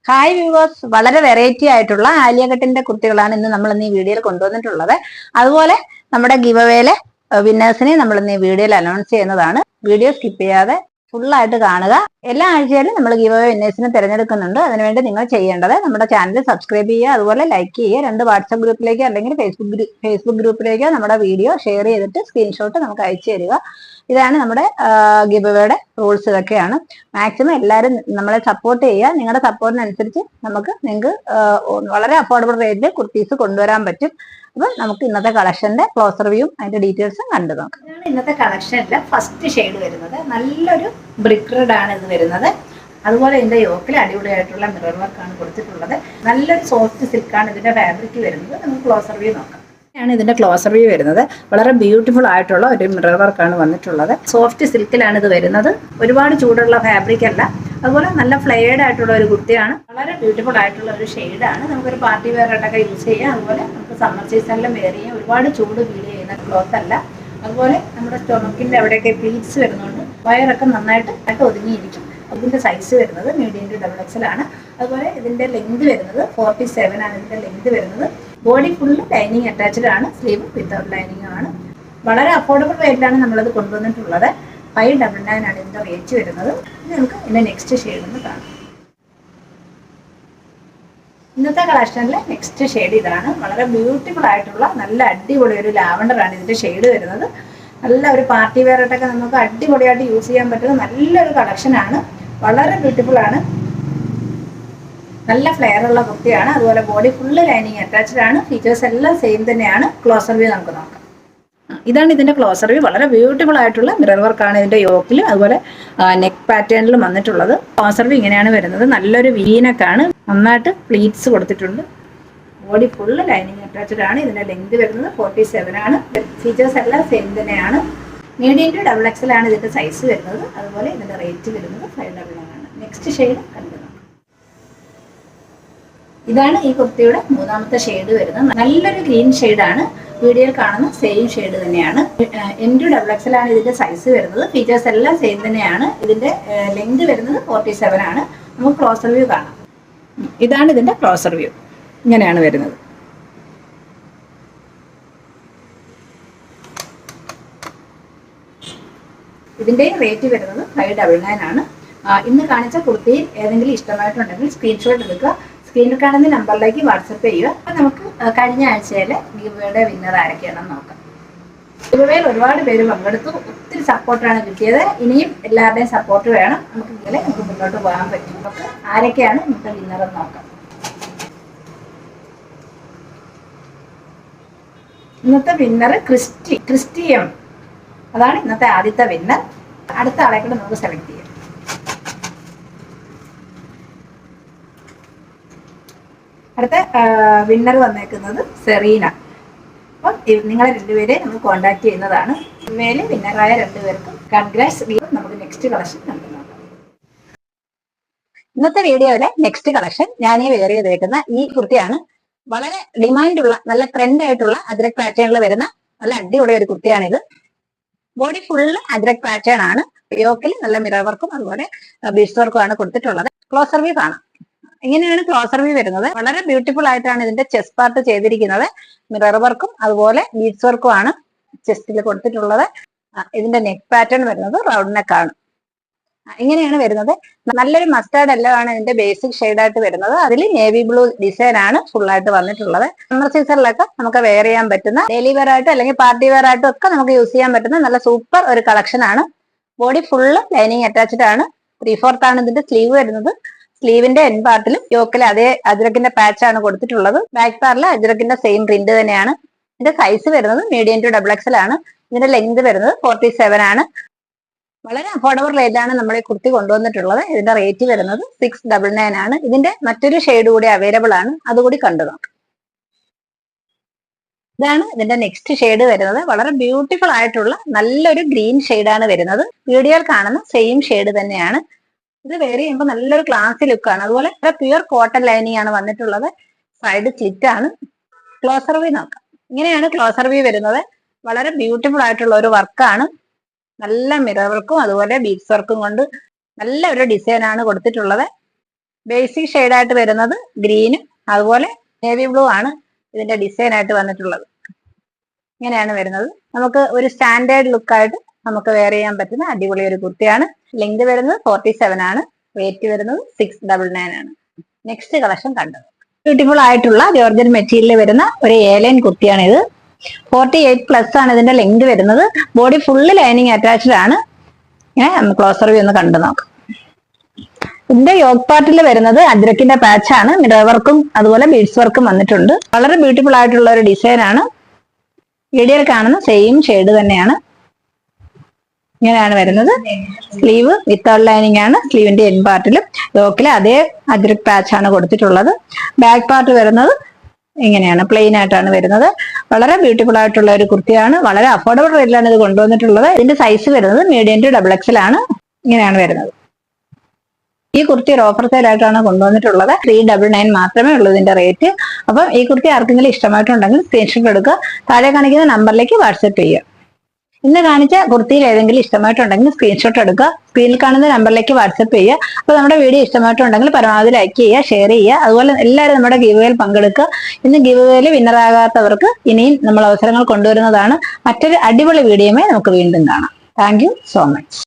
Hi viewers, വളരെ variety ആയിട്ടുള്ള ആലിയ കട്ടിന്റെ കുർത്തികളാണ് നമ്മൾ ഇന്ന് ഈ വീഡിയോയിൽ കൊണ്ടുവന്നിട്ടുള്ളത്. അതുപോലെ നമ്മുടെ ഗിവ് അവേയിലെ വിന്നേഴ്സിനെ നമ്മൾ ഇന്ന് ഈ വീഡിയോയിൽ അനൗൺസ് ചെയ്യുന്നതാണ്. വീഡിയോ സ്കിപ്പ് ചെയ്യാതെ ഫുൾ ആയിട്ട് കാണുക. എല്ലാ ആഴ്ചയിലും നമ്മൾ ഗിവ് അവേ വിന്നേഴ്സിനെ തിരഞ്ഞെടുക്കുന്നുണ്ട്. അതിനുവേണ്ടി നിങ്ങൾ ചെയ്യേണ്ടത് നമ്മുടെ ചാനൽ സബ്സ്ക്രൈബ് ചെയ്യുക, അതുപോലെ ലൈക്ക് ചെയ്യുക, 2 വാട്സ്ആപ്പ് ഗ്രൂപ്പിലേക്കോ അല്ലെങ്കിൽ ഫേസ്ബുക്ക് ഗ്രൂപ്പിലേക്കോ നമ്മുടെ വീഡിയോ ഷെയർ ചെയ്തിട്ട് സ്ക്രീൻഷോട്ട് നമുക്ക് അയച്ചു തരിക. ഇതാണ് നമ്മുടെ ഗിവ് അവേയുടെ റൂൾസ്. ഇതൊക്കെയാണ്. മാക്സിമം എല്ലാവരും നമ്മളെ സപ്പോർട്ട് ചെയ്യുക. നിങ്ങളുടെ സപ്പോർട്ടിനനുസരിച്ച് നിങ്ങൾക്ക് വളരെ അഫോർഡബിൾ റേറ്റിൽ കുർത്തീസ് കൊണ്ടുവരാൻ പറ്റും. അപ്പൊ നമുക്ക് ഇന്നത്തെ കളക്ഷന്റെ ക്ലോസ് റിവ്യൂവും അതിന്റെ ഡീറ്റെയിൽസും കണ്ടു നോക്കാം. ഇതാണ് ഇന്നത്തെ കളക്ഷനിലെ ഫസ്റ്റ് ഷെയ്ഡ് വരുന്നത്. നല്ലൊരു ബ്രിക്ക് റെഡ് ആണ് ഇത് വരുന്നത്. അതുപോലെ ഇതിന്റെ യോക്കിൽ അടിപൊളിയായിട്ടുള്ള മിറർ വർക്കാണ് കൊടുത്തിട്ടുള്ളത്. നല്ലൊരു സോഫ്റ്റ് സിൽക്കാണ് ഇതിന്റെ ഫാബ്രിക് വരുന്നത്. നമുക്ക് ക്ലോസ് റിവ്യൂ നോക്കാം. ാണ് ഇതിന്റെ ക്ലോസ് റിവ്യൂ വരുന്നത്. വളരെ ബ്യൂട്ടിഫുൾ ആയിട്ടുള്ള ഒരു മിറർ വർക്കാണ് വന്നിട്ടുള്ളത്. സോഫ്റ്റ് സിൽക്കിലാണ് ഇത് വരുന്നത്. ഒരുപാട് ചൂടുള്ള ഫാബ്രിക് അല്ല. അതുപോലെ നല്ല ഫ്ലെയർഡ് ആയിട്ടുള്ള ഒരു കുർത്തിയാണ്. വളരെ ബ്യൂട്ടിഫുൾ ആയിട്ടുള്ള ഒരു ഷെയ്ഡാണ്. നമുക്കൊരു പാർട്ടി വെയർ ആയിട്ടൊക്കെ യൂസ് ചെയ്യാം. അതുപോലെ നമുക്ക് സമ്മർ സീസണിലും വെയർ ചെയ്യാം. ഒരുപാട് ചൂട് ഫീൽ ചെയ്യുന്ന ക്ലോത്ത് അല്ല. അതുപോലെ നമ്മുടെ സ്റ്റൊമക്കിന്റെ അവിടെയൊക്കെ പ്ലീറ്റ്സ് വരുന്നുണ്ട്. വയറൊക്കെ നന്നായിട്ട് ഒതുങ്ങിയിരിക്കും. ഇതിന്റെ സൈസ് വരുന്നത് മീഡിയം ടു XXL ആണ്. അതുപോലെ ഇതിന്റെ ലെങ്ത് വരുന്നത് 47 ആണ്. ഇതിന്റെ ലെങ്ത് വരുന്നത്. ബോഡി ഫുള്ള് ലൈനിങ് അറ്റാച്ച്ഡ് ആണ്. സ്ലീവ് വിത്തൗട്ട് ലൈനിങ് ആണ്. വളരെ അഫോർഡബിൾ റേറ്റിലാണ് നമ്മളത് കൊണ്ടുവന്നിട്ടുള്ളത്. 599 ആണ് ഇതിന്റെ റേറ്റ് വരുന്നത്. ഇനി നമുക്ക് ഇതിന്റെ നെക്സ്റ്റ് ഷെയ്ഡ് ഒന്ന് കാണാം. ഇന്നത്തെ കളക്ഷനിലെ നെക്സ്റ്റ് ഷെയ്ഡ് ഇതാണ്. വളരെ ബ്യൂട്ടിഫുൾ ആയിട്ടുള്ള നല്ല അടിപൊളി ഒരു ലാവണ്ടർ ആണ് ഇതിന്റെ ഷെയ്ഡ് വരുന്നത്. നല്ല ഒരു പാർട്ടി വെയർ ആയിട്ടൊക്കെ നമുക്ക് അടിപൊളിയായിട്ട് യൂസ് ചെയ്യാൻ പറ്റുന്ന നല്ലൊരു കളക്ഷൻ ആണ്. വളരെ ബ്യൂട്ടിഫുൾ ആണ്. നല്ല ഫ്ലെയർ ഉള്ള കുർത്തിയാണ്. അതുപോലെ ബോഡി ഫുള്ള് ലൈനിങ് അറ്റാച്ച്ഡ് ആണ്. ഫീച്ചേഴ്സ് എല്ലാം സെയിം തന്നെയാണ്. ക്ലോസർ വ്യൂ നമുക്ക് നോക്കാം. ഇതാണ് ഇതിന്റെ ക്ലോസർ വ്യൂ. വളരെ ബ്യൂട്ടിഫുൾ ആയിട്ടുള്ള മിറർ വർക്കാണ് ഇതിന്റെ യോക്കിലും അതുപോലെ നെക്ക് പാറ്റേണിലും വന്നിട്ടുള്ളത്. ക്ലോസർ വ്യൂ ഇങ്ങനെയാണ് വരുന്നത്. നല്ലൊരു വീനക്കാണ്. നന്നായിട്ട് പ്ലീറ്റ്സ് കൊടുത്തിട്ടുണ്ട്. ബോഡി ഫുള്ള് ലൈനിങ് അറ്റാച്ച്ഡ് ആണ്. ഇതിന്റെ ലെങ്ത് വരുന്നത് 47 ആണ്. ഫീച്ചേഴ്സ് എല്ലാം സെയിം തന്നെയാണ്. മീഡിയം ടു XXL ആണ് ഇതിന്റെ സൈസ് വരുന്നത്. അതുപോലെ ഇതിന്റെ റേറ്റ് വരുന്നത് 599 ആണ്. നെക്സ്റ്റ് ഷെയ്ഡ് കണ്ടു. ഇതാണ് ഈ കുർത്തിയുടെ മൂന്നാമത്തെ ഷെയ്ഡ് വരുന്നത്. നല്ലൊരു ഗ്രീൻ ഷെയ്ഡാണ്. വീഡിയോയിൽ കാണുന്ന സെയിം ഷെയ്ഡ് തന്നെയാണ്. M to XXL ആണ് ഇതിന്റെ സൈസ് വരുന്നത്. ഫീച്ചേഴ്സ് എല്ലാം സെയിം തന്നെയാണ്. ഇതിന്റെ ലെങ്ത് വരുന്നത് 47 ആണ്. നമുക്ക് ക്ലോസർ വ്യൂ കാണാം. ഇതാണ് ഇതിന്റെ ക്ലോസർ വ്യൂ. ഇങ്ങനെയാണ് വരുന്നത്. ഇതിന്റെ റേറ്റ് വരുന്നത് 599 ആണ്. ഇന്ന് കാണിച്ച കുർത്തിയിൽ ഏതെങ്കിലും ഇഷ്ടമായിട്ടുണ്ടെങ്കിൽ സ്ക്രീൻഷോട്ട് എടുക്കുക. സ്ക്രീനിൽ കാണുന്ന നമ്പറിലേക്ക് വാട്സപ്പ് ചെയ്യുക. അപ്പം നമുക്ക് കഴിഞ്ഞ ആഴ്ചയിലെ ഗിവ്വേയുടെ വിന്നർ ആരൊക്കെയാണെന്ന് നോക്കാം. ഗിവ്വേയിൽ ഒരുപാട് പേര് പങ്കെടുത്തു. ഒത്തിരി സപ്പോർട്ടാണ് കിട്ടിയത്. ഇനിയും എല്ലാവരുടെയും സപ്പോർട്ട് വേണം. നമുക്ക് മുന്നോട്ട് പോകാൻ പറ്റും. നമുക്ക് ആരൊക്കെയാണ് ഇന്നത്തെ വിന്നർ എന്ന് നോക്കാം. ഇന്നത്തെ വിന്നർ ക്രിസ്റ്റി എം. അതാണ് ഇന്നത്തെ ആദ്യത്തെ വിന്നർ. അടുത്ത ആളെ കൂടെ നമുക്ക് സെലക്ട് ചെയ്യാം. അടുത്ത വിന്നർ വന്നേക്കുന്നത് സെറീന. അപ്പം നിങ്ങളെ രണ്ടുപേരെ നമ്മൾ കോണ്ടാക്ട് ചെയ്യുന്നതാണ്. ഇവയില് വിന്നറായ രണ്ടുപേർക്കും കൺഗ്രാറ്റ്സ്. നമുക്ക് നെക്സ്റ്റ് കളക്ഷൻ കണ്ടു നോക്കാം. ഇന്നത്തെ വീഡിയോയിലെ നെക്സ്റ്റ് കളക്ഷൻ ഞാൻ ഈ വെയർ ചെയ്തേക്കുന്ന ഈ കുർത്തിയാണ്. വളരെ ഡിമാൻഡുള്ള നല്ല ട്രെൻഡ് ആയിട്ടുള്ള അജ്രക് പാറ്റേണിൽ വരുന്ന നല്ല അടിപൊളി ഒരു കുർത്തിയാണിത്. ബോഡി ഫുള്ള് അജ്രക് പാറ്റേൺ ആണ്. യോക്കിൽ നല്ല മിറർ വർക്കും അതുപോലെ ബീഡ്സ് വർക്കും ആണ് കൊടുത്തിട്ടുള്ളത്. ക്ലോസർ വ്യൂ കാണാം. ഇങ്ങനെയാണ് ക്ലോസർ വ്യൂ വരുന്നത്. വളരെ ബ്യൂട്ടിഫുൾ ആയിട്ടാണ് ഇതിന്റെ ചെസ്റ്റ് പാർട്ട് ചെയ്തിരിക്കുന്നത്. മിറർ വർക്കും അതുപോലെ ബീഡ്സ് വർക്കും ആണ് ചെസ്റ്റിൽ കൊടുത്തിട്ടുള്ളത്. ഇതിന്റെ നെക്ക് പാറ്റേൺ വരുന്നത് റൗണ്ട് നെക്ക് ആണ്. ഇങ്ങനെയാണ് വരുന്നത്. നല്ലൊരു മസ്റ്റാർഡ് എല്ലോ ആണ് ഇതിന്റെ ബേസിക് ഷെയ്ഡായിട്ട് വരുന്നത്. അതിൽ നേവി ബ്ലൂ ഡിസൈൻ ആണ് ഫുൾ ആയിട്ട് വന്നിട്ടുള്ളത്. സമ്മർ സീസണിലൊക്കെ നമുക്ക് വെയർ ചെയ്യാൻ പറ്റുന്ന ഡെയിലി വെയർ ആയിട്ടും അല്ലെങ്കിൽ പാർട്ടി വെയർ ആയിട്ടും ഒക്കെ നമുക്ക് യൂസ് ചെയ്യാൻ പറ്റുന്ന നല്ല സൂപ്പർ ഒരു കളക്ഷൻ ആണ്. ബോഡി ഫുള്ള് ലൈനിങ് അറ്റാച്ച്ഡ് ആണ്. 3/4 ആണ് ഇതിന്റെ സ്ലീവ് വരുന്നത്. സ്ലീവിന്റെ എൻ പാർട്ടിലും യോക്കിലെ അതേ അജ്രക്കിന്റെ പാച്ച് ആണ് കൊടുത്തിട്ടുള്ളത്. ബാക്ക് പാർട്ടിൽ അജ്രക്കിന്റെ സെയിം പ്രിന്റ് തന്നെയാണ്. ഇതിന്റെ സൈസ് വരുന്നത് മീഡിയം ടു XXL ആണ്. ഇതിന്റെ ലെങ്ത് വരുന്നത് 47 ആണ്. വളരെ അഫോർഡബിൾ റേറ്റാണ് നമ്മൾ ഈ കുർത്തി കൊണ്ടുവന്നിട്ടുള്ളത്. ഇതിന്റെ റേറ്റ് വരുന്നത് 699 ആണ്. ഇതിന്റെ മറ്റൊരു ഷെയ്ഡ് കൂടി അവൈലബിൾ ആണ്. അതുകൂടി കണ്ടു നോക്കാം. ഇതാണ് ഇതിന്റെ നെക്സ്റ്റ് ഷെയ്ഡ് വരുന്നത്. വളരെ ബ്യൂട്ടിഫുൾ ആയിട്ടുള്ള നല്ലൊരു ഗ്രീൻ ഷെയ്ഡാണ് വരുന്നത്. വീഡിയോയിൽ കാണുന്ന സെയിം ഷെയ്ഡ് തന്നെയാണ്. ഇത് വെയർ ചെയ്യുമ്പോൾ നല്ലൊരു ക്ലാസി ലുക്കാണ്. അതുപോലെ പ്യുർ കോട്ടൺ ലൈനിങ് ആണ് വന്നിട്ടുള്ളത്. സൈഡ് സ്ലിറ്റ് ആണ്. ക്ലോസർ വ്യൂ നോക്കാം. ഇങ്ങനെയാണ് ക്ലോസർ വ്യൂ വരുന്നത്. വളരെ ബ്യൂട്ടിഫുൾ ആയിട്ടുള്ള ഒരു വർക്കാണ്. നല്ല മിറർ വർക്കും അതുപോലെ ബീഡ്സ് വർക്കും കൊണ്ട് നല്ല ഒരു ഡിസൈൻ ആണ് കൊടുത്തിട്ടുള്ളത്. ബേസിക് ഷെയ്ഡായിട്ട് വരുന്നത് ഗ്രീനും അതുപോലെ നേവി ബ്ലൂ ആണ് ഇതിന്റെ ഡിസൈൻ ആയിട്ട് വന്നിട്ടുള്ളത്. ഇങ്ങനെയാണ് വരുന്നത്. നമുക്ക് ഒരു സ്റ്റാൻഡേർഡ് ലുക്കായിട്ട് നമുക്ക് വെയർ ചെയ്യാൻ പറ്റുന്ന അടിപൊളി ഒരു കുർത്തിയാണ്. ലെങ്ത് വരുന്നത് 47 ആണ്, വെയിറ്റ് വരുന്നത് 699 ആണ്. നെക്സ്റ്റ് കളക്ഷൻ കണ്ടത് ബ്യൂട്ടിഫുൾ ആയിട്ടുള്ള ജോർജൻ മെറ്റീരിയൽ വരുന്ന ഒരു ഏലൈൻ കുർത്തിയാണ് ഇത്. 48+ ആണ് ഇതിന്റെ ലെങ്ത് വരുന്നത്. ബോഡി ഫുള്ള് ലൈനിങ് അറ്റാച്ച്ഡ് ആണ്. ഇങ്ങനെ ക്ലോസർ വ്യൂ ഒന്ന് കണ്ടു നോക്കാം. ഇതിന്റെ യോഗ് പാർട്ടിൽ വരുന്നത് അജ്രക്കിന്റെ പാച്ച് ആണ്. മിറർ വർക്കും അതുപോലെ ബീഡ്സ് വർക്കും വന്നിട്ടുണ്ട്. വളരെ ബ്യൂട്ടിഫുൾ ആയിട്ടുള്ള ഒരു ഡിസൈൻ ആണ്. വീഡിയോയിൽ കാണുന്ന സെയിം ഷെയ്ഡ് തന്നെയാണ്. ഇങ്ങനെയാണ് വരുന്നത്. സ്ലീവ് വിത്തൗട്ട് ലൈനിങ് ആണ്. സ്ലീവിന്റെ എൻ പാർട്ടിലും യോക്കിൽ അതേ അജ്രക് പാച്ച് ആണ് കൊടുത്തിട്ടുള്ളത്. ബാക്ക് പാർട്ട് വരുന്നത് ഇങ്ങനെയാണ്, പ്ലെയിൻ ആയിട്ടാണ് വരുന്നത്. വളരെ ബ്യൂട്ടിഫുൾ ആയിട്ടുള്ള ഒരു കുർത്തിയാണ്. വളരെ അഫോർഡബിൾ റേറ്റിലാണ് ഇത് കൊണ്ടുവന്നിട്ടുള്ളത്. ഇതിന്റെ സൈസ് വരുന്നത് മീഡിയം ടു XXL ആണ്. ഇങ്ങനെയാണ് വരുന്നത്. ഈ കുർത്തി ഒരു ഓഫർ സെയിൽ ആയിട്ടാണ് കൊണ്ടുവന്നിട്ടുള്ളത്. 399 മാത്രമേ ഉള്ളൂ ഇതിന്റെ റേറ്റ്. അപ്പം ഈ കുർത്തി ആർക്കെങ്കിലും ഇഷ്ടമായിട്ടുണ്ടെങ്കിൽ സ്ക്രീൻഷോട്ട് എടുക്കുക, താഴെ കാണിക്കുന്ന നമ്പറിലേക്ക് വാട്സ്ആപ്പ് ചെയ്യുക. ഇന്ന് കാണിച്ച കുർത്തിയിൽ ഏതെങ്കിലും ഇഷ്ടമായിട്ടുണ്ടെങ്കിൽ സ്ക്രീൻഷോട്ട് എടുക്കുക, സ്ക്രീനിൽ കാണുന്ന നമ്പറിലേക്ക് വാട്സ്ആപ്പ് ചെയ്യുക. അപ്പോൾ നമ്മുടെ വീഡിയോ ഇഷ്ടമായിട്ടുണ്ടെങ്കിൽ പരമാവധി ലൈക്ക് ചെയ്യുക, ഷെയർ ചെയ്യുക. അതുപോലെ എല്ലാവരും നമ്മുടെ ഗിവ് പങ്കെടുക്കുക. ഇന്ന് ഗിവ് വിന്നറാകാത്തവർക്ക് ഇനിയും നമ്മൾ അവസരങ്ങൾ കൊണ്ടുവരുന്നതാണ്. മറ്റൊരു അടിപൊളി വീഡിയോയുമായി നമുക്ക് വീണ്ടും കാണാം. Thank you so much.